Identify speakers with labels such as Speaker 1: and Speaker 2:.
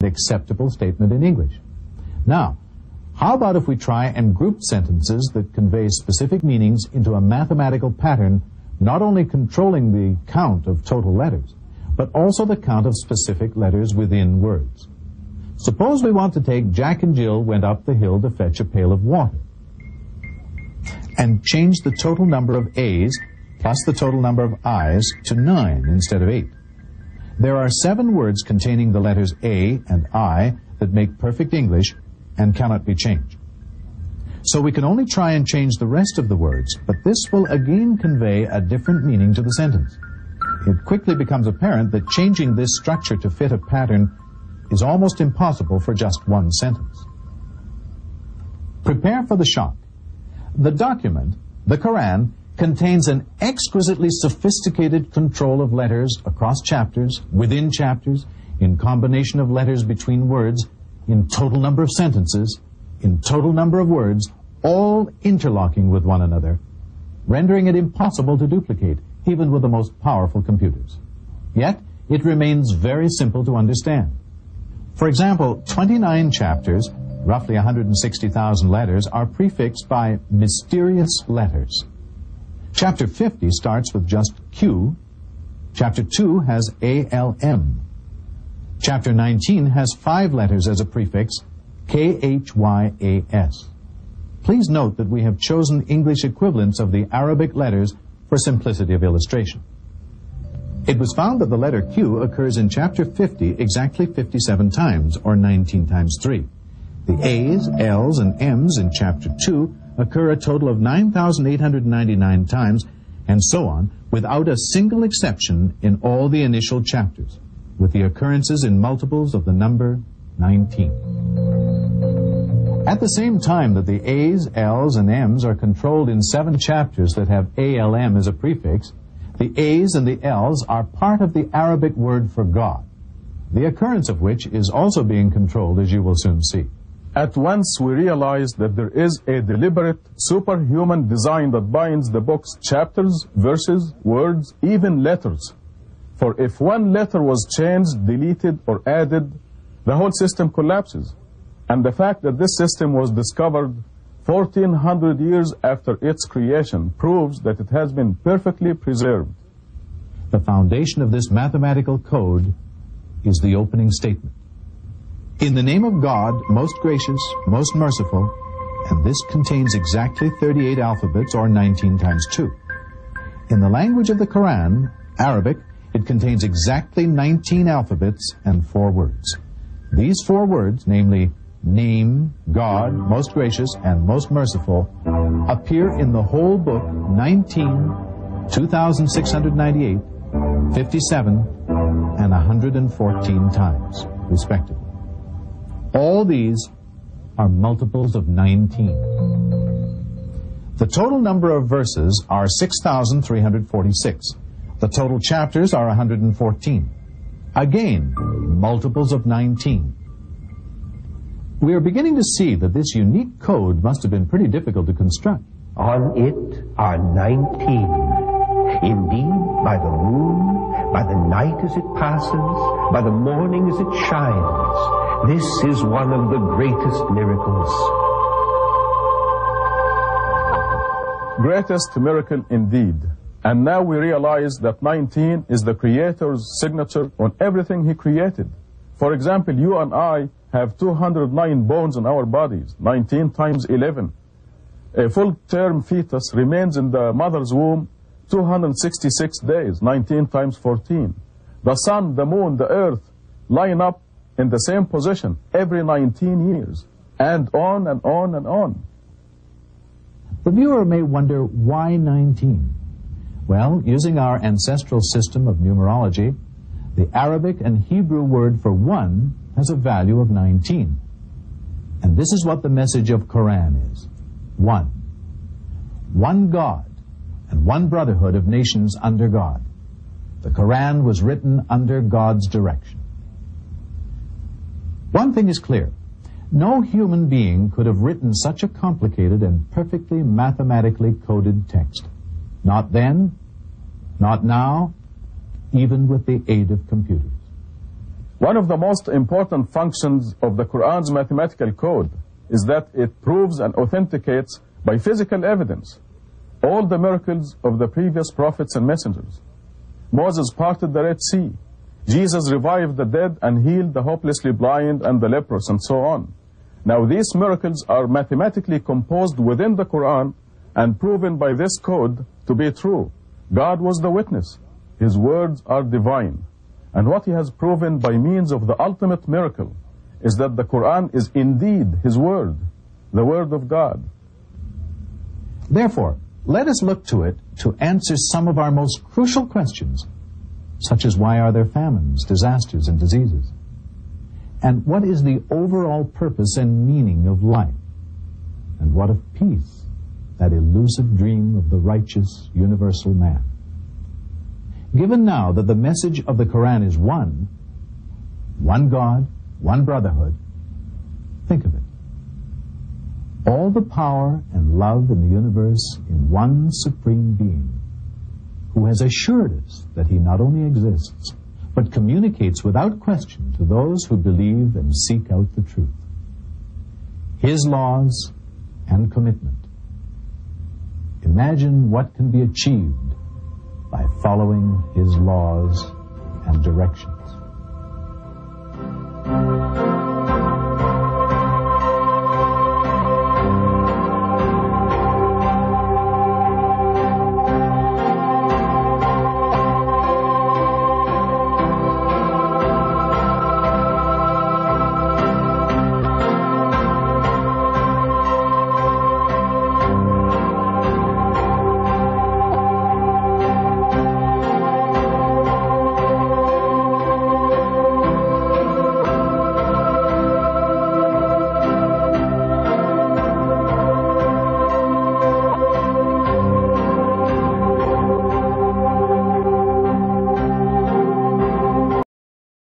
Speaker 1: acceptable statement in English. Now, how about if we try and group sentences that convey specific meanings into a mathematical pattern, not only controlling the count of total letters, but also the count of specific letters within words? Suppose we want to take Jack and Jill went up the hill to fetch a pail of water, and change the total number of A's plus the total number of I's to 9 instead of 8. There are 7 words containing the letters A and I that make perfect English and cannot be changed. So we can only try and change the rest of the words, but this will again convey a different meaning to the sentence. It quickly becomes apparent that changing this structure to fit a pattern is almost impossible for just one sentence. Prepare for the shock. The document, the Quran, contains an exquisitely sophisticated control of letters across chapters, within chapters, in combination of letters between words, in total number of sentences, in total number of words, all interlocking with one another, rendering it impossible to duplicate, even with the most powerful computers. Yet, it remains very simple to understand. For example, 29 chapters, roughly 160,000 letters, are prefixed by mysterious letters. Chapter 50 starts with just Q. Chapter 2 has ALM. Chapter 19 has 5 letters as a prefix, KHYAS. Please note that we have chosen English equivalents of the Arabic letters for simplicity of illustration. It was found that the letter Q occurs in chapter 50 exactly 57 times, or 19 times 3. The A's, L's, and M's in chapter 2 occur a total of 9,899 times, and so on, without a single exception in all the initial chapters, with the occurrences in multiples of the number 19. At the same time that the A's, L's, and M's are controlled in 7 chapters that have ALM as a prefix, the A's and the L's are part of the Arabic word for God, the occurrence of which is also being controlled, as you will soon see.
Speaker 2: At once we realize that there is a deliberate, superhuman design that binds the book's chapters, verses, words, even letters. For if one letter was changed, deleted, or added, the whole system collapses. And the fact that this system was discovered 1,400 years after its creation proves that it has been perfectly preserved.
Speaker 1: The foundation of this mathematical code is the opening statement. In the name of God, most gracious, most merciful, and this contains exactly 38 alphabets, or 19 times 2. In the language of the Quran, Arabic, it contains exactly 19 alphabets and 4 words. These 4 words, namely name, God, most gracious, and most merciful, appear in the whole book 19, 2,698, 57, and 114 times, respectively. All these are multiples of 19. The total number of verses are 6,346. The total chapters are 114. Again, multiples of 19. We are beginning to see that this unique code must have been pretty difficult to construct.
Speaker 3: On it are 19. Indeed, by the moon, by the night as it passes, by the morning as it shines, this is one of the greatest miracles.
Speaker 2: Greatest miracle indeed. And now we realize that 19 is the Creator's signature on everything He created. For example, you and I have 209 bones in our bodies, 19 times 11. A full-term fetus remains in the mother's womb 266 days, 19 times 14. The sun, the moon, the earth line up in the same position every 19 years, and on and on and on.
Speaker 1: The viewer may wonder, why 19? Well, using our ancestral system of numerology, the Arabic and Hebrew word for 1 has a value of 19. And this is what the message of Quran is. 1. One God and one brotherhood of nations under God. The Quran was written under God's direction. One thing is clear. No human being could have written such a complicated and perfectly mathematically coded text. Not then, not now, even with the aid of computers.
Speaker 2: One of the most important functions of the Quran's mathematical code is that it proves and authenticates by physical evidence all the miracles of the previous prophets and messengers. Moses parted the Red Sea. Jesus revived the dead and healed the hopelessly blind and the leprous, and so on. Now these miracles are mathematically composed within the Quran and proven by this code to be true. God was the witness. His words are divine. And what he has proven by means of the ultimate miracle is that the Quran is indeed his word, the word of God.
Speaker 1: Therefore, let us look to it to answer some of our most crucial questions, such as why are there famines, disasters, and diseases? And what is the overall purpose and meaning of life? And what of peace, that elusive dream of the righteous, universal man? Given now that the message of the Quran is one God, one brotherhood, think of it. All the power and love in the universe in one supreme being, who has assured us that he not only exists, but communicates without question to those who believe and seek out the truth. His laws and commitment. Imagine what can be achieved by following his laws and direction.